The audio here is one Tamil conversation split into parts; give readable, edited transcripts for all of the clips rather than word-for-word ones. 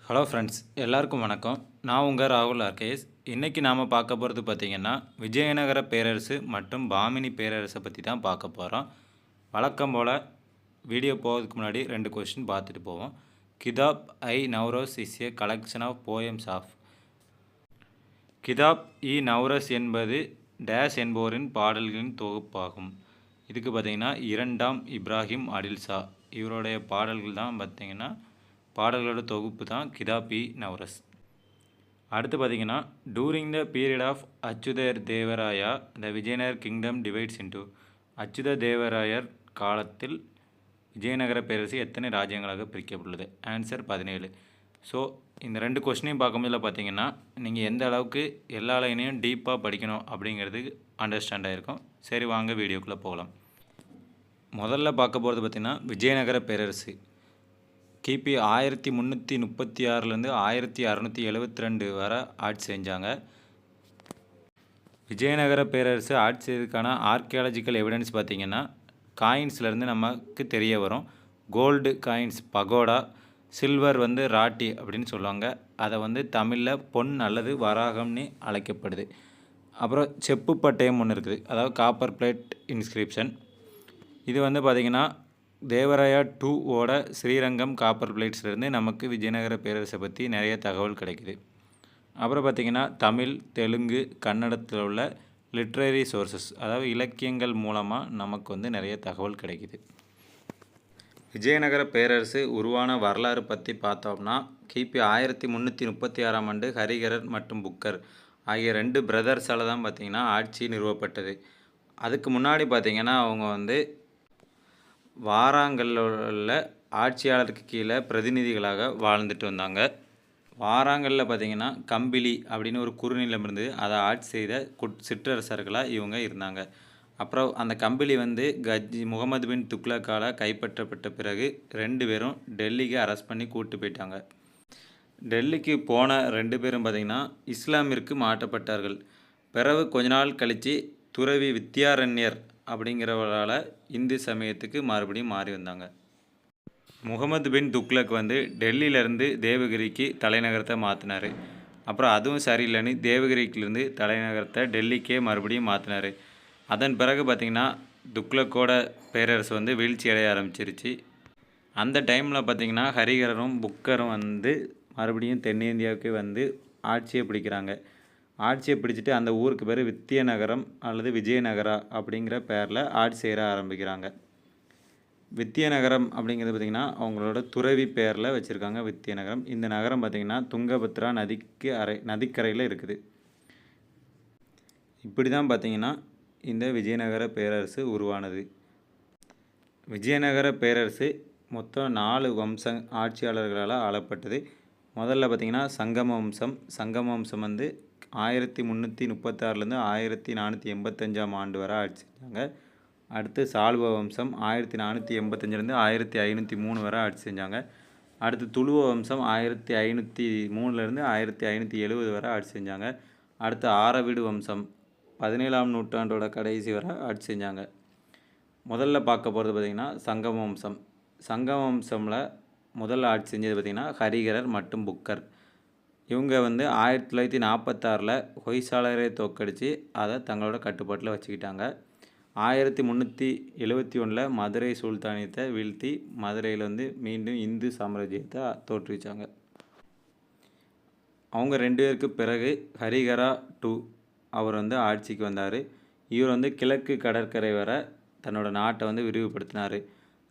ஹலோ ஃப்ரெண்ட்ஸ், எல்லாருக்கும் வணக்கம். நான் உங்கள் ராகுல் ஆர்கேஎஸ். இன்றைக்கி நாம் பார்க்க போகிறது பார்த்திங்கன்னா, விஜயநகர பேரரசு மற்றும் பாமினி பேரரசை பற்றி தான் பார்க்க போகிறோம். வழக்கம் போல் வீடியோ போகிறதுக்கு முன்னாடி 2 கொஸ்டின் பார்த்துட்டு போவோம். Kitab i Nauras is a collection of poems of. Kitab i Navroz என்பது டேஷ் என்பவரின் பாடல்களின் தொகுப்பாகும். இதுக்கு பார்த்திங்கன்னா 2ஆம் இப்ராஹிம் அடில் ஷா இவருடைய பாடல்கள் தான் பார்த்திங்கன்னா பாடல்களோட தொகுப்பு தான் கிதாப் இ நவ்ரோஸ். அடுத்து பார்த்திங்கன்னா, during the period of Achyuta Devaraya the Vijayanagar kingdom divides into. Achyuta Devarayar காலத்தில் விஜயநகர பேரரசு எத்தனை ராஜ்யங்களாக பிரிக்கப்பட்டுள்ளது? ஆன்சர் 17. ஸோ இந்த 2 கொஸ்டினையும் பார்க்கும்போது பார்த்திங்கன்னா, நீங்கள் எந்த அளவுக்கு எல்லா லைனையும் டீப்பாக படிக்கணும் அப்படிங்கிறது அண்டர்ஸ்டாண்ட் ஆகிருக்கும். சரி, வாங்க வீடியோக்குள்ளே போகலாம். முதல்ல பார்க்க போகிறது பார்த்திங்கன்னா, விஜயநகர பேரரசு கிபி 1336லேருந்து 1672 வரை ஆட்சி செஞ்சாங்க. விஜயநகர பேரரசு ஆட்சி செய்ததுக்கான ஆர்கியாலஜிக்கல் எவிடன்ஸ் பார்த்திங்கன்னா, காயின்ஸ்லேருந்து நமக்கு தெரிய வரும். கோல்டு காயின்ஸ் பகோடா, சில்வர் ராட்டி அப்படின்னு சொல்லுவாங்க. அதை தமிழில் பொன் அல்லது வராகம்னு அழைக்கப்படுது. அப்புறம் செப்பு பட்டயம் ஒன்று இருக்குது, அதாவது காப்பர் பிளேட் இன்ஸ்கிரிப்ஷன். இது பார்த்திங்கன்னா தேவராயா 2ஓட ஸ்ரீரங்கம் காப்பர் பிளேட்ஸ்லேருந்து நமக்கு விஜயநகர பேரரசை பற்றி நிறைய தகவல் கிடைக்குது. அப்புறம் பார்த்திங்கன்னா தமிழ், தெலுங்கு, கன்னடத்தில் உள்ள லிட்ரரி சோர்சஸ், அதாவது இலக்கியங்கள் மூலமாக நமக்கு நிறைய தகவல் கிடைக்குது. விஜயநகர பேரரசு உருவான வரலாறு பற்றி பார்த்தோம்னா, கிபி 1336ஆம் ஆண்டு ஹரிகரர் மற்றும் புக்கர் ஆகிய 2 பிரதர்ஸால் தான் பார்த்திங்கன்னா ஆட்சி நிறுவப்பட்டது. அதுக்கு முன்னாடி பார்த்திங்கன்னா அவங்க வாராங்கல்ல ஆட்சியாளருக்கு கீழே பிரதிநிதிகளாக வாழ்ந்துட்டு வந்தாங்க. வாராங்கல்லில் பார்த்திங்கன்னா கம்பிலி அப்படின்னு ஒரு குறுநிலம் இருந்தது. அதை ஆட்சி செய்த சிற்றரசர்களாக இவங்க இருந்தாங்க. அப்புறம் அந்த கம்பிலி முகமது பின் துக்ளக்கால் கைப்பற்றப்பட்ட பிறகு 2 பேரும் டெல்லிக்கு அரெஸ்ட் பண்ணி கூப்பிட்டு போயிட்டாங்க. டெல்லிக்கு போன 2 பேரும் பார்த்திங்கன்னா இஸ்லாமிற்கு மாற்றப்பட்டார்கள். பிறகு கொஞ்ச நாள் கழித்து துறவி வித்யாரண்யர் அப்படிங்கிறவரால் இந்து சமயத்துக்கு மறுபடியும் மாறி வந்தாங்க. முகமது பின் துக்ளக் டெல்லியிலேருந்து தேவகிரிக்கு தலைநகரத்தை மாற்றினார். அப்புறம் அதுவும் சரியில்லைன்னு தேவகிரிக்கிலேருந்து தலைநகரத்தை டெல்லிக்கே மறுபடியும் மாற்றினார். அதன் பிறகு பார்த்திங்கன்னா துக்ளக்கோட பேரரசு வீழ்ச்சி அடைய ஆரம்பிச்சிருச்சு. அந்த டைமில் பார்த்திங்கன்னா ஹரிகரரும் புக்கரும் மறுபடியும் தென்னிந்தியாவுக்கு ஆட்சியை பிடிக்கிறாங்க. ஆட்சியை பிடிச்சிட்டு அந்த ஊருக்கு பேர் வித்தியநகரம் அல்லது விஜயநகரா அப்படிங்கிற பேரில் ஆட்சி செய்ய ஆரம்பிக்கிறாங்க. வித்தியநகரம் அப்படிங்கிறது பார்த்திங்கன்னா அவங்களோட துறவி பேரில் வச்சுருக்காங்க வித்தியநகரம். இந்த நகரம் பார்த்திங்கன்னா துங்கபத்ரா நதிக்கரையில் இருக்குது. இப்படி தான் பார்த்திங்கன்னா இந்த விஜயநகர பேரரசு உருவானது. விஜயநகர பேரரசு மொத்தம் 4 ஆட்சியாளர்களால் ஆளப்பட்டது. முதல்ல பார்த்திங்கன்னா சங்கம வம்சம் 1336லேருந்து 1485ஆம் ஆண்டு வரை ஆட்சி செஞ்சாங்க. அடுத்து சால்வ வம்சம் 1485லேருந்து 1503 வரை ஆட்சி செஞ்சாங்க. அடுத்து துளுவ வம்சம் 1503லேருந்து 1570 வரை ஆட்சி செஞ்சாங்க. அடுத்து ஆரவிடு வம்சம் 17ஆம் நூற்றாண்டோட கடைசி வரை ஆட்சி செஞ்சாங்க. முதல்ல பார்க்க போகிறது பார்த்திங்கன்னா சங்கம வம்சமில் முதல்ல ஆட்சி செஞ்சது பார்த்திங்கன்னா ஹரிகரர் மற்றும் புக்கர். இவங்க 1946 ஹொய்சாலரை தோற்கடித்து அதை தங்களோட கட்டுப்பாட்டில் வச்சுக்கிட்டாங்க. 1371 மதுரை சுல்தானியத்தை வீழ்த்தி மதுரையில் மீண்டும் இந்து சாம்ராஜ்யத்தை தோற்றுவிச்சாங்க. அவங்க 2 பேருக்கு பிறகு ஹரிகரா 2 அவர் ஆட்சிக்கு வந்தார். இவர் கிழக்கு கடற்கரை வரை தன்னோட நாட்டை விரிவுபடுத்தினார்.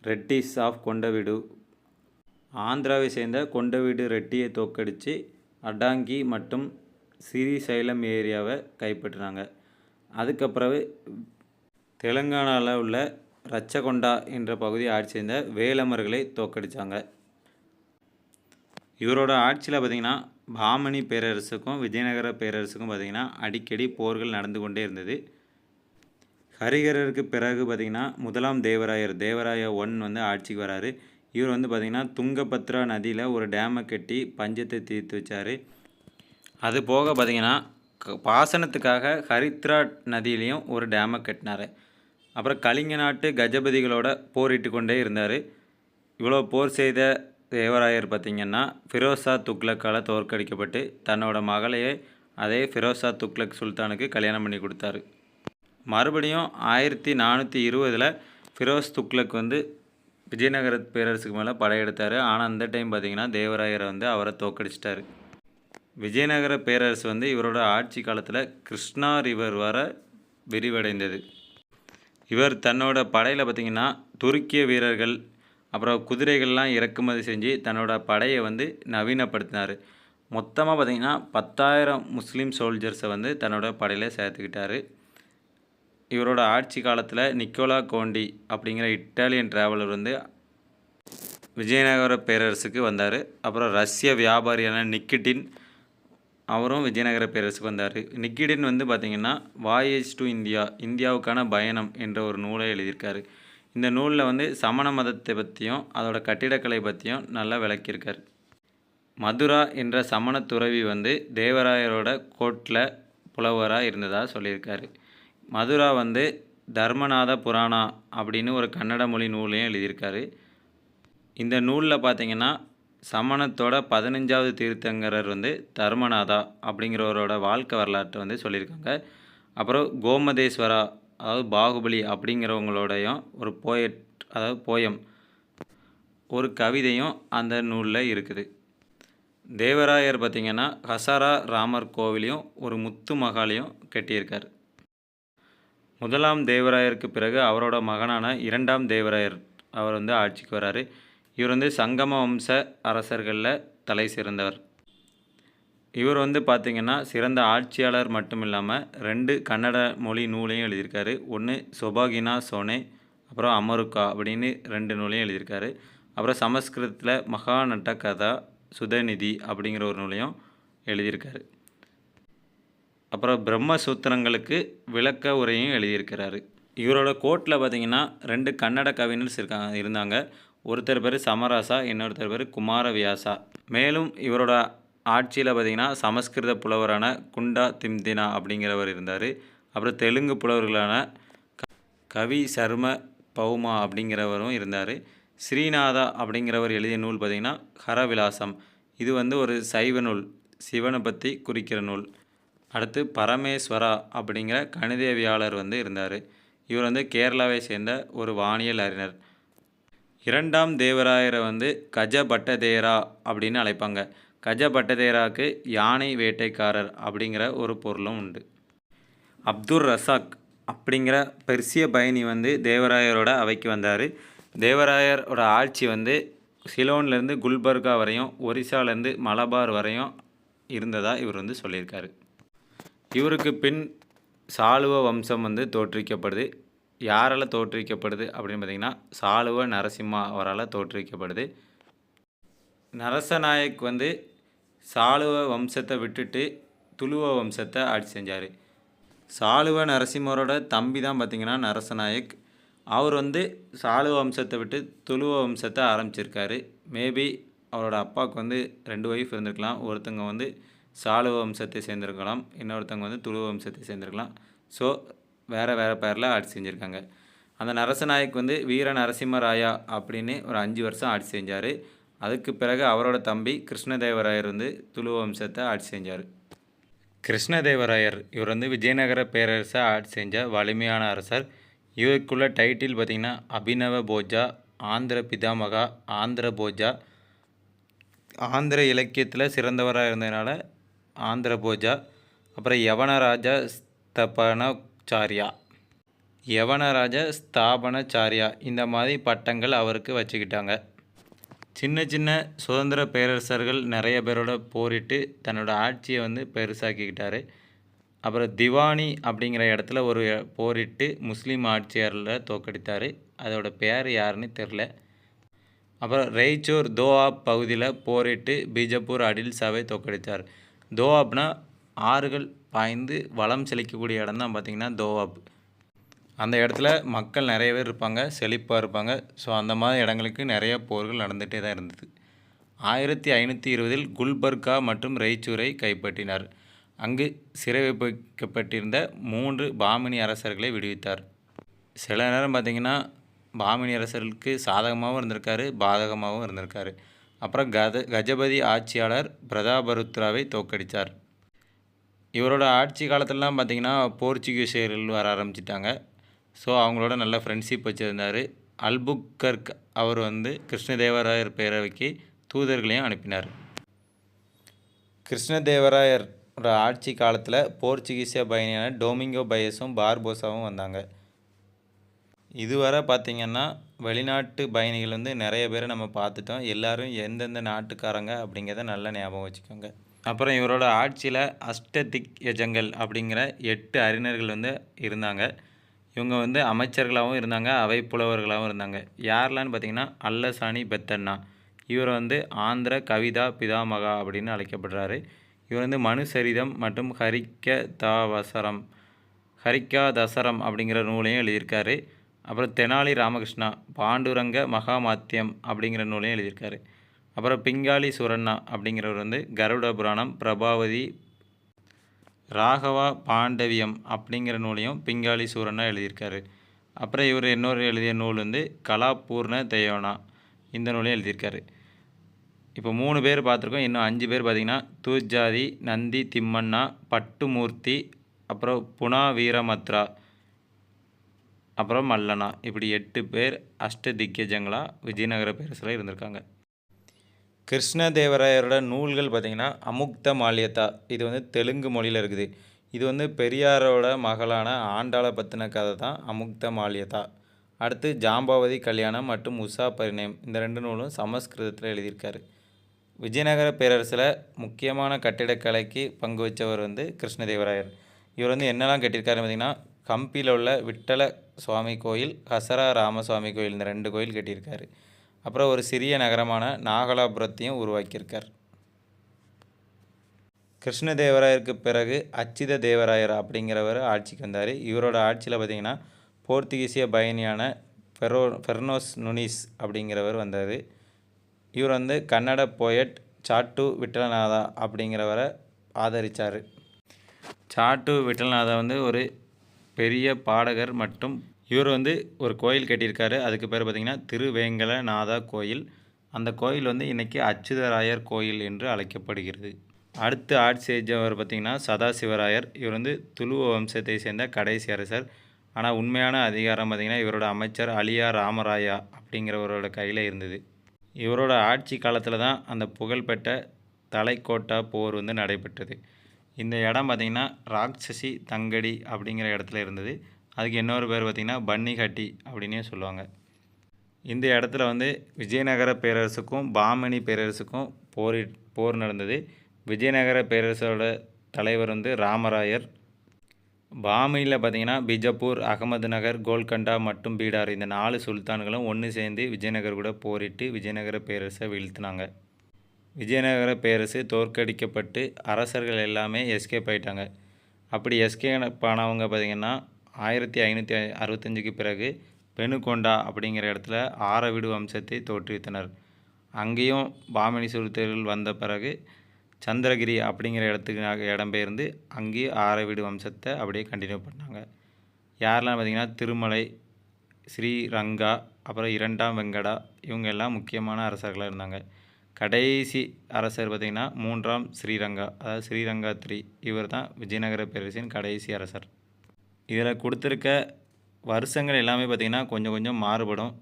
ரெட்டிஸ் ஆஃப் கொண்டவீடு, ஆந்திராவை சேர்ந்த கொண்டவீடு ரெட்டியை தோற்கடித்து அடாங்கி மற்றும் ஸ்ரீசைலம் ஏரியாவை கைப்பற்றினாங்க. அதுக்கப்புறம் தெலுங்கானாவில் உள்ள ரச்சகொண்டா என்ற பகுதியை ஆட்சி செய்த வேலமர்களை தோற்கடித்தாங்க. இவரோட ஆட்சியில் பார்த்திங்கன்னா பாமணி பேரரசுக்கும் விஜயநகர பேரரசுக்கும் பார்த்திங்கன்னா அடிக்கடி போர்கள் நடந்து கொண்டே இருந்தது. ஹரிகரருக்கு பிறகு பார்த்திங்கன்னா 1ஆம் தேவராயா 1 ஆட்சிக்கு வராரு. இவர் பார்த்திங்கன்னா துங்கபத்ரா நதியில் ஒரு டேமை கட்டி பஞ்சத்தை தீர்த்து வச்சார். அது போக பார்த்திங்கன்னா பாசனத்துக்காக ஹரித்ரா நதியிலையும் ஒரு டேமை கட்டினார். அப்புறம் கலிங்க நாட்டு கஜபதிகளோட போரிட்டு கொண்டே இருந்தார். இவ்வளோ போர் செய்த தேவராயர் பார்த்திங்கன்னா ஃபிரோஸா துக்ளக்கால் தோற்கடிக்கப்பட்டு தன்னோட மகளையே அதே ஃபிரோஸா துக்ளக் சுல்தானுக்கு கல்யாணம் பண்ணி கொடுத்தாரு. மறுபடியும் 1420 ஃபிரோஸ் துக்ளக் வந்து விஜயநகர பேரரசுக்கு மேலே படையெடுத்தார். ஆனால் அந்த டைம் பார்த்திங்கன்னா தேவராயரை வந்து அவரை தோற்கடிச்சிட்டாரு. விஜயநகர பேரரசு வந்து இவரோட ஆட்சி காலத்தில் கிருஷ்ணா ரிவர் வர விரிவடைந்தது. இவர் தன்னோட படையில் பார்த்திங்கன்னா துருக்கிய வீரர்கள் அப்புறம் குதிரைகள்லாம் இறக்குமதி செஞ்சு தன்னோட படையை வந்து நவீனப்படுத்தினார். மொத்தமாக பார்த்திங்கன்னா 10,000 முஸ்லீம் சோல்ஜர்ஸை வந்து தன்னோட படையில் சேர்த்துக்கிட்டார். இவரோட ஆட்சி காலத்தில் நிக்கோலா கோண்டி அப்படிங்கிற இட்டாலியன் டிராவலர் வந்து விஜயநகர பேரரசுக்கு வந்தார். அப்புறம் ரஷ்ய வியாபாரியான நிக்கிடின் அவரும் விஜயநகர பேரரசுக்கு வந்தார். நிக்கிடின் வந்து பார்த்திங்கன்னா வாயேஜ் டு இந்தியா, இந்தியாவுக்கான பயணம் என்ற ஒரு நூலை எழுதியிருக்காரு. இந்த நூலில் வந்து சமண மதத்தை பற்றியும் அதோட கட்டிடக்கலை பற்றியும் நல்லா விளக்கியிருக்கார். மதுரா என்ற சமண துறவி வந்து தேவராயரோட கோர்ட்டில் புலவராக இருந்ததாக சொல்லியிருக்காரு. மதுரா வந்து தர்மநாத புராணா அப்படின்னு ஒரு கன்னட மொழி நூலையும் எழுதியிருக்காரு. இந்த நூலில் பார்த்திங்கன்னா சமணத்தோட 15வது தீர்த்தங்கரர் வந்து தர்மநாதா அப்படிங்கிறவரோட வாழ்க்கை வரலாற்றை வந்து சொல்லியிருக்காங்க. அப்புறம் கோமதேஸ்வரா அதாவது பாகுபலி அப்படிங்கிறவங்களோடையும் ஒரு போயம் ஒரு கவிதையும் அந்த நூலில் இருக்குது. தேவராயர் பார்த்திங்கன்னா ஹசாரா ராமர் கோவிலையும் ஒரு முத்து மகாலையும் கட்டியிருக்கார். முதலாம் தேவராயருக்கு பிறகு அவரோட மகனான 2ஆம் தேவராயர் அவர் வந்து ஆட்சிக்கு வராரு. இவர் வந்து சங்கம வம்ச அரசர்களில் தலை சிறந்தவர். இவர் வந்து பார்த்திங்கன்னா சிறந்த ஆட்சியாளர் மட்டும் இல்லாமல் 2 கன்னட மொழி நூலையும் எழுதியிருக்காரு. ஒன்று சொபாகினா சோனே, அப்புறம் அமருக்கா அப்படின்னு 2 நூலையும் எழுதியிருக்காரு. அப்புறம் சமஸ்கிருதத்தில் மகாநட்ட கதா சுதநிதி அப்படிங்கிற ஒரு நூலையும் எழுதியிருக்காரு. அப்புறம் பிரம்மசூத்திரங்களுக்கு விளக்க உரையும் எழுதியிருக்கிறாரு. இவரோட கோர்ட்டில் பார்த்திங்கன்னா 2 கன்னட கவிஞர்ஸ் இருந்தாங்க. ஒருத்தர் பேர் சமராசா, இன்னொருத்தர் பேர் குமாரவியாசா. மேலும் இவரோட ஆட்சியில் பார்த்திங்கன்னா சமஸ்கிருத புலவரான குண்டா திம்தினா அப்படிங்கிறவர் இருந்தார். அப்புறம் தெலுங்கு புலவர்களான கவி சர்ம பௌமா அப்படிங்கிறவரும் இருந்தார். ஸ்ரீநாதா அப்படிங்கிறவர் எழுதிய நூல் பார்த்திங்கன்னா ஹரவிலாசம். இது வந்து ஒரு சைவ நூல், சிவனை பற்றி குறிக்கிற நூல். அடுத்து பரமேஸ்வரா அப்படிங்கிற கணிதவியாளர் வந்து இருந்தார். இவர் வந்து கேரளாவை சேர்ந்த ஒரு வானியல் அறிஞர். 2ஆம் தேவராயரை வந்து கஜபட்டதேரா அப்படின்னு அழைப்பாங்க. கஜபட்டதேராவுக்கு யானை வேட்டைக்காரர் அப்படிங்கிற ஒரு பொருளும் உண்டு. அப்துர் ரசாக் அப்படிங்கிற பெர்சிய பயணி வந்து தேவராயரோட அவைக்கு வந்தார். தேவராயரோட ஆட்சி வந்து சிலோன்லேருந்து குல்பர்கா வரையும், ஒரிசாலேருந்து மலபார் வரையும் இருந்ததாக இவர் வந்து சொல்லியிருக்காரு. இவருக்கு பின் சாளுவ வம்சம் வந்து தோற்றுவிக்கப்படுது. யாரால் தோற்றுவிக்கப்படுது அப்படின்னு பார்த்திங்கன்னா சாளுவ நரசிம்மா அவரால் தோற்றுவிக்கப்படுது. நரசநாயக் வந்து சாளுவ வம்சத்தை விட்டுட்டு துளுவ வம்சத்தை ஆட்சி செஞ்சார். சாளுவ நரசிம்மரோட தம்பி தான் பார்த்திங்கன்னா நரசநாயக். அவர் வந்து சாளுவ வம்சத்தை விட்டு துளுவ வம்சத்தை ஆரம்பிச்சிருக்காரு. மேபி அவரோட அப்பாவுக்கு வந்து 2 ஒய்ஃப் இருந்திருக்கலாம். ஒருத்தங்க வந்து சாளுவ வம்சத்தை சேர்ந்திருக்கலாம், இன்னொருத்தவங்க வந்து துளுவ வம்சத்தை சேர்ந்திருக்கலாம். ஸோ வேறு பேரில் ஆட்சி செஞ்சுருக்காங்க. அந்த நரசநாயக் வந்து வீர நரசிம்மராயா அப்படின்னு ஒரு 5 வருஷம் ஆட்சி செஞ்சார். அதுக்கு பிறகு அவரோட தம்பி கிருஷ்ணதேவராயர் வந்து துளுவ வம்சத்தை ஆட்சி செஞ்சார். கிருஷ்ணதேவராயர் இவர் வந்து விஜயநகர பேரரசை ஆட்சி செஞ்ச வலிமையான அரசர். இவருக்குள்ள டைட்டில் பார்த்திங்கன்னா அபினவ போஜா, ஆந்திர பிதாமகா, ஆந்திர போஜா. ஆந்திர இலக்கியத்தில் சிறந்தவராக இருந்ததுனால ஆந்திர போஜா. அப்புறம் யவனராஜா ஸ்தபனச்சாரியா, யவனராஜ ஸ்தாபனச்சாரியா இந்த மாதிரி பட்டங்கள் அவருக்கு வச்சுக்கிட்டாங்க. சின்ன சின்ன சுதந்திர பேரரசர்கள் நிறைய பேரோட போரிட்டு தன்னோட ஆட்சியை வந்து பெருசாக்கிக்கிட்டார். அப்புறம் திவானி அப்படிங்கிற இடத்துல ஒரு போரிட்டு முஸ்லீம் ஆட்சியாளரை தோற்கடித்தார். அதோட பேர் யாருன்னு தெரில. அப்புறம் ரெய்ச்சூர் தோஆப் பகுதியில் போரிட்டு பீஜப்பூர் அடில்சாவை தோற்கடித்தார். தோஆப்னா ஆறுகள் பாய்ந்து வளம் செழிக்கக்கூடிய இடம் தான் பார்த்திங்கன்னா தோஆப். அந்த இடத்துல மக்கள் நிறைய பேர் இருப்பாங்க, செழிப்பாக இருப்பாங்க. ஸோ அந்த மாதிரி இடங்களுக்கு நிறைய போர்கள் நடந்துகிட்டே தான் இருந்தது. 1520 குல்பர்கா மற்றும் ரெய்ச்சூரை கைப்பற்றினார். அங்கு சிறை வைக்கப்பட்டிருந்த 3 பாமினி அரசர்களை விடுவித்தார். சில நேரம் பார்த்திங்கன்னா பாமினி அரசர்களுக்கு சாதகமாகவும் இருந்திருக்காரு, பாதகமாகவும் இருந்திருக்காரு. அப்புறம் கஜபதி ஆட்சியாளர் பிரதாபருத்ராவை தோற்கடித்தார். இவரோட ஆட்சி காலத்திலலாம் பார்த்திங்கன்னா போர்ச்சுகீசியர்கள் வர ஆரம்பிச்சிட்டாங்க. ஸோ அவங்களோட நல்ல ஃப்ரெண்ட்ஷிப் வச்சுருந்தார். அல்புக்கர்க் அவர் வந்து கிருஷ்ணதேவராயர் பேரவைக்கு தூதர்களையும் அனுப்பினார். கிருஷ்ணதேவராயரோட ஆட்சி காலத்தில் போர்ச்சுகீசிய பயணியான டொமிங்கோ பயஸும் பார்போசாவும் வந்தாங்க. இதுவரை பார்த்திங்கன்னா வெளிநாட்டு பயணிகள் வந்து நிறைய பேரை நம்ம பார்த்துட்டோம். எல்லோரும் எந்தெந்த நாட்டுக்காரங்க அப்படிங்கிறத நல்லா ஞாபகம் வச்சுக்கோங்க. அப்புறம் இவரோட ஆட்சியில் அஷ்டதிக்யஜங்கள் அப்படிங்கிற 8 அறிஞர்கள் வந்து இருந்தாங்க. இவங்க வந்து அமைச்சர்களாகவும் இருந்தாங்க, அவை புலவர்களாகவும் இருந்தாங்க. யாரெலான்னு பார்த்திங்கன்னா அல்லசானி பெத்தண்ணா. இவர் வந்து ஆந்திர கவிதா பிதாமகா அப்படின்னு அழைக்கப்படுறாரு. இவர் வந்து மனுசரிதம் மற்றும் ஹரிக்காதசரம் அப்படிங்கிற நூலையும் எழுதியிருக்காரு. அப்புறம் தெனாலி ராமகிருஷ்ணா பாண்டுரங்க மகாமாத்தியம் அப்படிங்கிற நூலையும் எழுதியிருக்காரு. அப்புறம் பிங்காலி சுரண்ணா அப்படிங்கிறவர் வந்து கருட புராணம், பிரபாவதி, ராகவா பாண்டவியம் அப்படிங்கிற நூலையும் பிங்காலி சூரண்ணா எழுதியிருக்காரு. அப்புறம் இவர் இன்னொரு எழுதிய நூல் வந்து கலாபூர்ண தயோனா, இந்த நூலையும் எழுதியிருக்காரு. இப்போ 3 பேர் பார்த்துருக்கோம். இன்னும் 5 பேர் பார்த்திங்கன்னா தூஜாதி, நந்தி திம்மண்ணா, பட்டுமூர்த்தி, அப்புறம் புனா வீரமத்ரா, அப்புறம் மல்லனா, இப்படி 8 பேர் அஷ்டதிக்கஜங்களாக விஜயநகர பேரரசில் இருந்திருக்காங்க. கிருஷ்ணதேவராயரோட நூல்கள் பார்த்திங்கன்னா அமுக்த மால்யதா, இது வந்து தெலுங்கு மொழியில் இருக்குது. இது வந்து பெரியாரோட மகளான ஆண்டாளை பற்றின கதை தான் அமுக்த மால்யதா. அடுத்து ஜாம்பாவதி கல்யாணம் மற்றும் உஷா பரிணயம், இந்த 2 நூலும் சமஸ்கிருதத்தில் எழுதியிருக்காரு. விஜயநகர பேரரசில் முக்கியமான கட்டிடக்கலைக்கு பங்கு வச்சவர் வந்து கிருஷ்ணதேவராயர். இவர் வந்து என்னெல்லாம் கட்டியிருக்காருன்னு பார்த்திங்கன்னா ஹம்பியில் உள்ள விட்டல சுவாமி கோயில், ஹசரா ராமசுவாமி கோயில், இந்த 2 கோயில் கட்டியிருக்காரு. அப்புறம் ஒரு சிறிய நகரமான நாகலாபுரத்தையும் உருவாக்கியிருக்கார். கிருஷ்ணதேவராயருக்கு பிறகு அச்சித தேவராயர் அப்படிங்கிறவர் ஆட்சிக்கு வந்தார். இவரோட ஆட்சியில் பார்த்திங்கன்னா போர்த்துகீசிய பயணியான ஃபெர்னோஸ் நுனிஸ் அப்படிங்கிறவர் வந்தார். இவர் வந்து கன்னட போயட் சாட்டு விட்டலநாதா அப்படிங்கிறவரை ஆதரித்தார். சாட்டு விட்டலநாதா வந்து ஒரு பெரிய பாடகர் மற்றும் இவர் வந்து ஒரு கோயில் கட்டியிருக்காரு. அதுக்கு பேர் பார்த்திங்கன்னா திருவேங்கடநாதா கோயில். அந்த கோயில் வந்து இன்றைக்கி அச்சுதராயர் கோயில் என்று அழைக்கப்படுகிறது. அடுத்து ஆட்சி செஞ்சவர் பார்த்திங்கன்னா சதாசிவராயர். இவர் வந்து துளுவ வம்சத்தை சேர்ந்த கடைசி அரசர். ஆனால் உண்மையான அதிகாரம் பார்த்திங்கன்னா இவரோட அமைச்சர் அலியா ராமராயா அப்படிங்கிறவரோட கையில் இருந்தது. இவரோட ஆட்சி காலத்தில் தான் அந்த புகழ்பெற்ற தலைக்கோட்டா போர் வந்து நடைபெற்றது. இந்த இடம் பார்த்திங்கன்னா ராட்சசி தங்கடி அப்படிங்கிற இடத்துல இருந்தது. அதுக்கு இன்னொரு பேர் பார்த்திங்கன்னா பன்னிகட்டி அப்படின்னே சொல்லுவாங்க. இந்த இடத்துல வந்து விஜயநகர பேரரசுக்கும் பாமணி பேரரசுக்கும் போர் நடந்தது. விஜயநகர பேரரசோட தலைவர் வந்து ராமராயர். பாமணியில் பார்த்திங்கன்னா பிஜப்பூர், அகமது நகர், கோல்கண்டா மற்றும் பீடார், இந்த 4 சுல்தான்களும் ஒன்று சேர்ந்து விஜயநகர் கூட போரிட்டு விஜயநகர பேரரசை வீழ்த்தினாங்க. விஜயநகர பேரரசு தோற்கடிக்கப்பட்டு அரசர்கள் எல்லாமே எஸ்கேப் ஆகிட்டாங்க. அப்படி எஸ்கேப் ஆனவங்க பார்த்திங்கன்னா 1565க்கு பிறகு பெனுகொண்டா அப்படிங்கிற இடத்துல ஆரவிடு வம்சத்தை தோற்றுவித்தனர். அங்கேயும் பாமணி சுல்தான்கள் வந்த பிறகு சந்திரகிரி அப்படிங்கிற இடத்துக்கு இடம்பெயர்ந்து அங்கேயும் ஆரவிடு வம்சத்தை அப்படியே கண்டினியூ பண்ணாங்க. யாரெல்லாம் பார்த்திங்கன்னா திருமலை, ஸ்ரீரங்கா, அப்புறம் 2ஆம் வெங்கடா, இவங்க எல்லாம் முக்கியமான அரசர்களாக இருந்தாங்க. கடைசி அரசர் பார்த்திங்கன்னா 3ஆம் ஸ்ரீரங்கா, அதாவது ஸ்ரீரங்கா 3, இவர் தான் விஜயநகர பேரரசின் கடைசி அரசர். இதில் கொடுத்துருக்க வருஷங்கள் எல்லாமே பார்த்திங்கன்னா கொஞ்சம் கொஞ்சம் மாறுபடும்.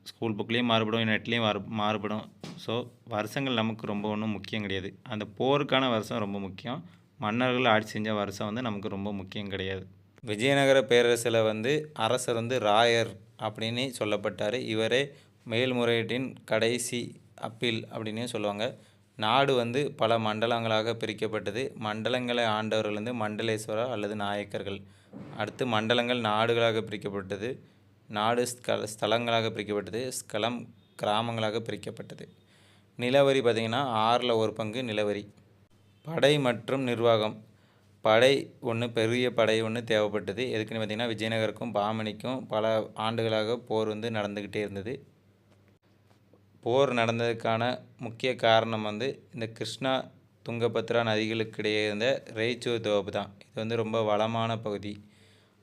ஸ்கூல் புக்லேயும் மாறுபடும், நெட்லேயும் மாறுபடும். ஸோ வருஷங்கள் நமக்கு ரொம்ப ஒன்றும் முக்கியம் கிடையாது. அந்த போருக்கான வருஷம் ரொம்ப முக்கியம். மன்னர்கள் ஆட்சி செஞ்ச வருஷம் வந்து நமக்கு ரொம்ப முக்கியம் கிடையாது. விஜயநகர பேரரசில் வந்து அரசர் வந்து ராயர் அப்படின்னு சொல்லப்பட்டார். இவரே மேல்முறையீட்டின் கடைசி அப்பீல் அப்படின்னே சொல்லுவாங்க. நாடு வந்து பல மண்டலங்களாக பிரிக்கப்பட்டது. மண்டலங்களை ஆண்டவர்கள் வந்து மண்டலேஸ்வரா அல்லது நாயக்கர்கள். அடுத்து மண்டலங்கள் நாடுகளாக பிரிக்கப்பட்டது. நாடு ஸ்தலங்களாக பிரிக்கப்பட்டது. ஸ்கலம் கிராமங்களாக பிரிக்கப்பட்டது. நிலவரி பார்த்திங்கன்னா 6ல் 1 பங்கு நிலவரி. படை மற்றும் நிர்வாகம். படை ஒன்று, பெரிய படை ஒன்று தேவைப்பட்டது. எதுக்குன்னு பார்த்திங்கன்னா விஜயநகருக்கும் பாமணிக்கும் பல ஆண்டுகளாக போர் வந்து நடந்துக்கிட்டே இருந்தது. போர் நடந்ததுக்கான முக்கிய காரணம் வந்து இந்த கிருஷ்ணா துங்கபத்ரா நதிகளுக்கு இடையே இருந்த ரேச்சூர் தோப்பு தான். இது வந்து ரொம்ப வளமான பகுதி.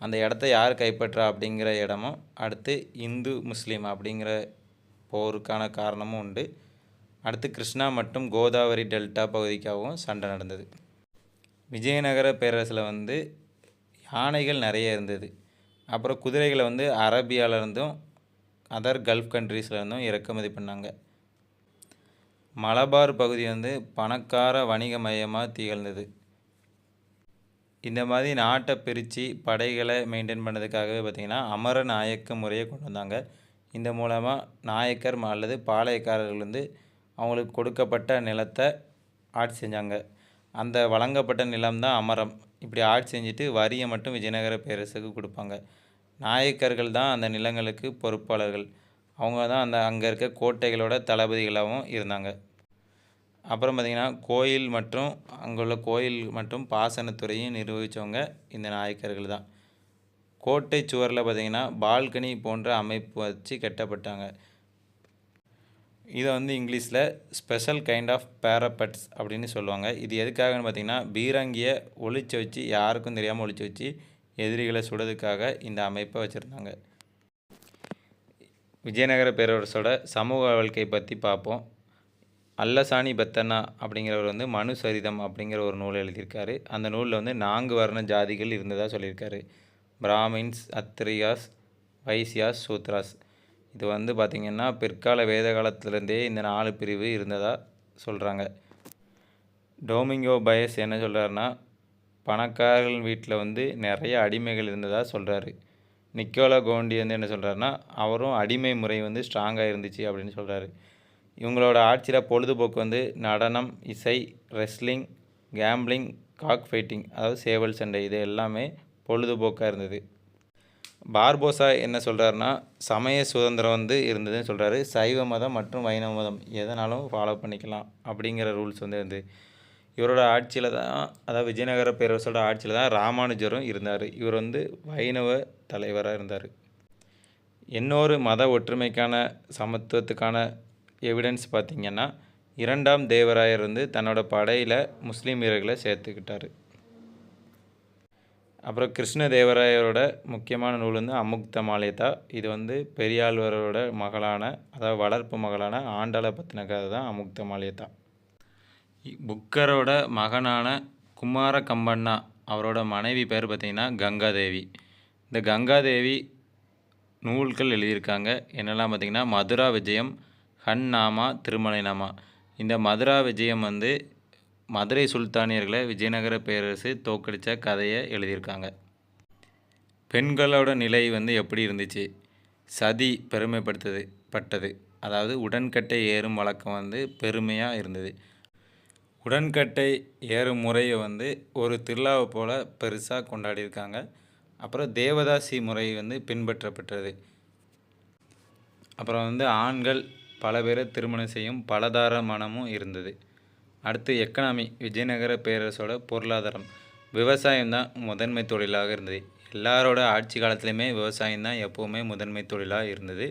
அந்த இடத்த யார் கைப்பற்றா அப்படிங்கிற இடமும், அடுத்து இந்து முஸ்லீம் அப்படிங்கிற போருக்கான காரணமும் உண்டு. அடுத்து கிருஷ்ணா மற்றும் கோதாவரி டெல்டா பகுதிக்காகவும் சண்டை நடந்தது. விஜயநகர பேரரசில் வந்து யானைகள் நிறைய இருந்தது. அப்புறம் குதிரைகளை வந்து அரேபியாவிலேருந்தும் அதர் கல்ஃப் கண்ட்ரீஸ்லேருந்தும் இறக்குமதி பண்ணாங்க. மலபார் பகுதி வந்து பணக்கார வணிக மையமாக திகழ்ந்தது. இந்த மாதிரி நாட்டை பிரித்து படைகளை மெயின்டைன் பண்ணதுக்காகவே பார்த்திங்கன்னா அமர நாயக்க முறையை கொண்டு வந்தாங்க. இந்த மூலமாக நாயக்கர் அல்லது பாளையக்காரர்கள் வந்து அவங்களுக்கு கொடுக்கப்பட்ட நிலத்தை ஆட்சி செஞ்சாங்க. அந்த வழங்கப்பட்ட நிலம்தான் அமரம். இப்படி ஆட்சி செஞ்சுட்டு வரியை மட்டும் விஜயநகர பேரரசுக்கு கொடுப்பாங்க. நாயக்கர்கள் தான் அந்த நிலங்களுக்கு பொறுப்பாளர்கள். அவங்க தான் அங்கே இருக்க கோட்டைகளோட தளபதிகளாகவும் இருந்தாங்க. அப்புறம் பார்த்திங்கன்னா கோயில் மற்றும் அங்குள்ள கோயில் மற்றும் பாசனத்துறையும் நிர்வகித்தவங்க இந்த நாயக்கர்கள் தான். கோட்டை சுவரில் பார்த்திங்கன்னா பால்கனி போன்ற அமைப்பு வச்சு கட்டப்பட்டாங்க. இதை வந்து இங்கிலீஷில் ஸ்பெஷல் கைண்ட் ஆஃப் பேரப்பட்ஸ் அப்படின்னு சொல்லுவாங்க. இது எதுக்காகன்னு பார்த்திங்கன்னா பீரங்கியை ஒளிச்சு வச்சு யாருக்கும் தெரியாமல் ஒளிச்சு வச்சு எதிரிகளை சுடுறதுக்காக இந்த அமைப்பை வச்சுருந்தாங்க. விஜயநகர பேரரசோட சமூக வாழ்க்கை பற்றி பார்ப்போம். அல்லசாணி பெத்தண்ணா அப்படிங்கிறவர் வந்து மனு சரிதம் அப்படிங்கிற ஒரு நூல் எழுதியிருக்காரு. அந்த நூலில் வந்து 4 வர்ண ஜாதிகள் இருந்ததாக சொல்லியிருக்காரு. பிராமின்ஸ், அத்திரியாஸ், வைசியாஸ், சூத்ராஸ். இது வந்து பார்த்திங்கன்னா பிற்கால வேத காலத்திலேருந்தே இந்த 4 பிரிவு இருந்ததாக சொல்கிறாங்க. டோமிங்கோ பயஸ் என்ன சொல்கிறாருன்னா பணக்காரர்கள் வீட்டில் வந்து நிறைய அடிமைகள் இருந்ததாக சொல்கிறாரு. நிக்கோலா கோண்டி வந்து என்ன சொல்கிறாருன்னா அவரும் அடிமை முறை வந்து ஸ்ட்ராங்காக இருந்துச்சு அப்படின்னு சொல்கிறாரு. இவங்களோட ஆட்சியில் பொழுதுபோக்கு வந்து நடனம், இசை, ரெஸ்லிங், கேம்பிளிங், காக் ஃபைட்டிங், அதாவது சேவல் சண்டை, இது எல்லாமே பொழுதுபோக்காக இருந்தது. பார்போசா என்ன சொல்கிறாருன்னா சமய சுதந்திரம் வந்து இருந்ததுன்னு சொல்கிறாரு. சைவ மதம் மற்றும் வைணவ மதம் எதனாலும் ஃபாலோ பண்ணிக்கலாம் அப்படிங்கிற ரூல்ஸ் வந்து இருந்தது. இவரோட ஆட்சியில் தான், அதாவது விஜயநகர பேரரசோட ஆட்சியில் தான் ராமானுஜரும் இருந்தார். இவர் வந்து வைணவ தலைவராக இருந்தார். இன்னொரு மத ஒற்றுமைக்கான சமத்துவத்துக்கான எவிடன்ஸ் பார்த்திங்கன்னா 2ஆம் தேவராயர் வந்து தன்னோட படையில் முஸ்லீம் வீரர்களை சேர்த்துக்கிட்டார். அப்புறம் கிருஷ்ண தேவராயரோட முக்கியமான நூல் வந்து அமுக்த மால்யதா. இது வந்து பெரியாழ்வாரோட மகளான, அதாவது வளர்ப்பு மகளான ஆண்டாளை பற்றின கதை தான் அமுக்த மால்யதா. புக்கரோட மகனான குமார கம்பண்ணா அவரோட மனைவி பேர் பார்த்திங்கன்னா கங்காதேவி. இந்த கங்காதேவி நூல்கள் எழுதியிருக்காங்க. என்னெல்லாம் பார்த்திங்கன்னா மதுரா விஜயம், ஹன் நாமா, திருமலை நாமா. இந்த மதுரா விஜயம் வந்து மதுரை சுல்தானியர்களை விஜயநகர பேரரசு தோற்கடித்த கதையை எழுதியிருக்காங்க. பெண்களோட நிலை வந்து எப்படி இருந்துச்சு? சதி பெருமைப்படுத்தப்பட்டது. அதாவது உடன்கட்டை ஏறும் வழக்கம் வந்து பெருமையாக இருந்தது. உடன்கட்டை ஏறும் முறையை வந்து ஒரு திருவிழாவை போல் பெருசாக கொண்டாடியிருக்காங்க. அப்புறம் தேவதாசி முறை வந்து பின்பற்றப்பட்டது. அப்புறம் வந்து ஆண்கள் பல பேரை திருமணம் செய்யும் பலதார மனமும் இருந்தது. அடுத்து எக்கனாமி. விஜயநகர பேரரசோட பொருளாதாரம். விவசாயம் தான் முதன்மை தொழிலாக இருந்தது. எல்லாரோட ஆட்சி காலத்துலேயுமே விவசாயம் தான் எப்போவுமே முதன்மை தொழிலாக இருந்தது.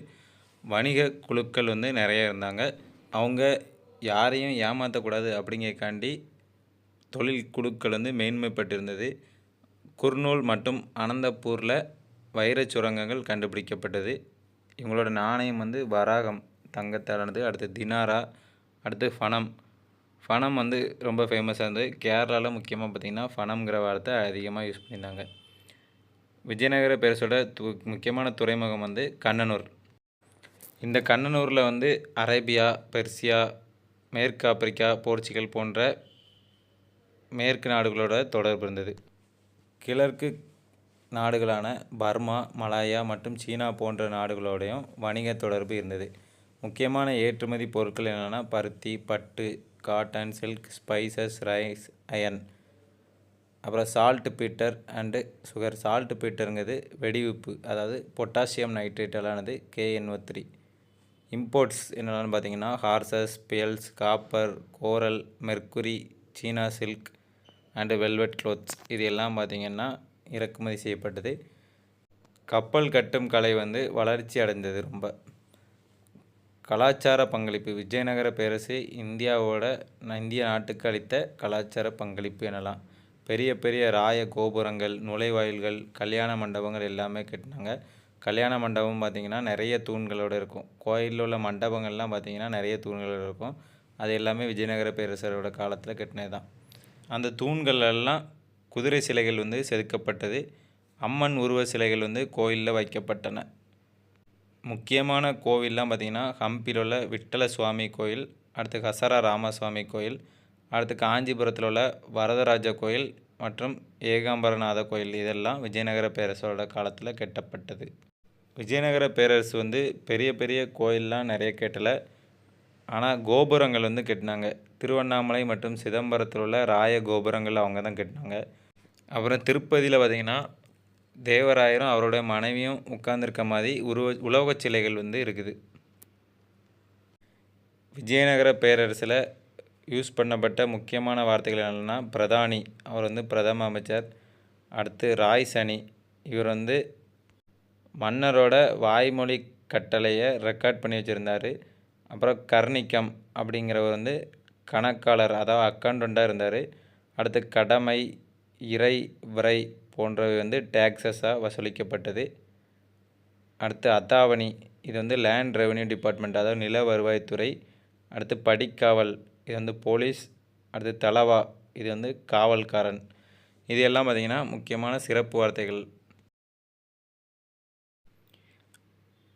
வணிக குழுக்கள் வந்து நிறைய இருந்தாங்க. அவங்க யாரையும் ஏமாற்றக்கூடாது அப்படிங்கிறக்காண்டி தொழில் குழுக்கள் வந்து மேன்மைப்பட்டிருந்தது. குர்நூல் மற்றும் அனந்தப்பூரில் வைரச் சுரங்கங்கள் கண்டுபிடிக்கப்பட்டது. இவங்களோட நாணயம் வந்து வராகம் தங்கத்தாலானது. அடுத்து தினாரா, அடுத்து ஃபனம். ஃபனம் வந்து ரொம்ப ஃபேமஸாக இருந்தது. கேரளாவில் முக்கியமாக பார்த்திங்கன்னா ஃபனம்ங்கிற வார்த்தை அதிகமாக யூஸ் பண்ணியிருந்தாங்க. விஜயநகர பேரரசோட முக்கியமான துறைமுகம் வந்து கண்ணனூர். இந்த கண்ணனூரில் வந்து அரேபியா, பெர்சியா, மேற்கு ஆப்பிரிக்கா, போர்ச்சுகல் போன்ற மேற்கு நாடுகளோட தொடர்பு இருந்தது. கிழக்கு நாடுகளான பர்மா, மலாயா மற்றும் சீனா போன்ற நாடுகளோடையும் வணிக தொடர்பு இருந்தது. முக்கியமான ஏற்றுமதி பொருட்கள் என்னென்னா பருத்தி, பட்டு, cotton, silk, spices, rice, iron. அப்புறம் சால்ட் பீட்டர் அண்டு சுகர். சால்ட் பீட்டருங்கிறது வெடிவுப்பு, அதாவது பொட்டாசியம் நைட்ரேட்டாலானது KNO3. இம்போர்ட்ஸ் என்னென்னு பார்த்திங்கன்னா horses, pearls, copper, coral, mercury, China silk and velvet cloths. இது எல்லாம் பார்த்திங்கன்னா இறக்குமதி செய்யப்பட்டது. கப்பல் கட்டும் கலை வந்து வளர்ச்சி அடைந்தது. ரொம்ப கலாச்சார பங்களிப்பு. விஜயநகர பேரரசு இந்திய நாட்டுக்கு அளித்த கலாச்சார பங்களிப்பு எனலாம். பெரிய பெரிய ராய கோபுரங்கள், நுழைவாயில்கள், கல்யாண மண்டபங்கள் எல்லாமே கட்டினாங்க. கல்யாண மண்டபம் பார்த்திங்கன்னா நிறைய தூண்களோடு இருக்கும். கோயிலில் உள்ள மண்டபங்கள்லாம் பார்த்திங்கன்னா நிறைய தூண்களோடு இருக்கும். அது எல்லாமே விஜயநகர பேரரசரோட காலத்தில் கட்டினது தான். அந்த தூண்கள் எல்லாம் குதிரை சிலைகள் வந்து செதுக்கப்பட்டது. அம்மன் உருவ சிலைகள் வந்து கோயிலில் வைக்கப்பட்டன. முக்கியமான கோவில்லாம் பார்த்திங்கன்னா ஹம்பியில் உள்ள விட்டல சுவாமி கோயில், அடுத்து ஹசரா ராமசுவாமி கோயில், அடுத்து காஞ்சிபுரத்தில் உள்ள வரதராஜ கோயில் மற்றும் ஏகாம்பரநாத கோயில், இதெல்லாம் விஜயநகர பேரரசோட காலத்தில் கட்டப்பட்டது. விஜயநகர பேரரசு வந்து பெரிய பெரிய கோயிலெலாம் நிறைய கட்டலை, ஆனால் கோபுரங்கள் வந்து கட்டினாங்க. திருவண்ணாமலை மற்றும் சிதம்பரத்தில் உள்ள ராய கோபுரங்கள் அவங்க தான் கட்டினாங்க. அப்புறம் திருப்பதியில் பார்த்திங்கன்னா தேவராயரும் அவருடைய மனைவியும் உட்கார்ந்துருக்க மாதிரி உலோகச் சிலைகள் வந்து இருக்குது. விஜயநகர பேரரசில் யூஸ் பண்ணப்பட்ட முக்கியமான வார்த்தைகள் என்னென்னா, பிரதானி, அவர் வந்து பிரதம அமைச்சர். அடுத்து ராய் சனி, இவர் வந்து மன்னரோட வாய்மொழி கட்டளையை ரெக்கார்ட் பண்ணி வச்சுருந்தார். அப்புறம் கர்ணிக்கம் அப்படிங்கிறவர் வந்து கணக்காளர், அதாவது அக்கௌண்டண்ட்டாக இருந்தார். அடுத்து கடமை, இறை, விரை போன்றவை வந்து டேக்ஸஸாக வசூலிக்கப்பட்டது. அடுத்து அத்தாவணி, இது வந்து லேண்ட் ரெவன்யூ டிபார்ட்மெண்ட், அதாவது நில வருவாய்த்துறை. அடுத்து படிக்காவல், இது வந்து போலீஸ். அடுத்து தலவா, இது வந்து காவல்காரன். இது எல்லாம் பார்த்திங்கன்னா முக்கியமான சிறப்பு வார்த்தைகள்.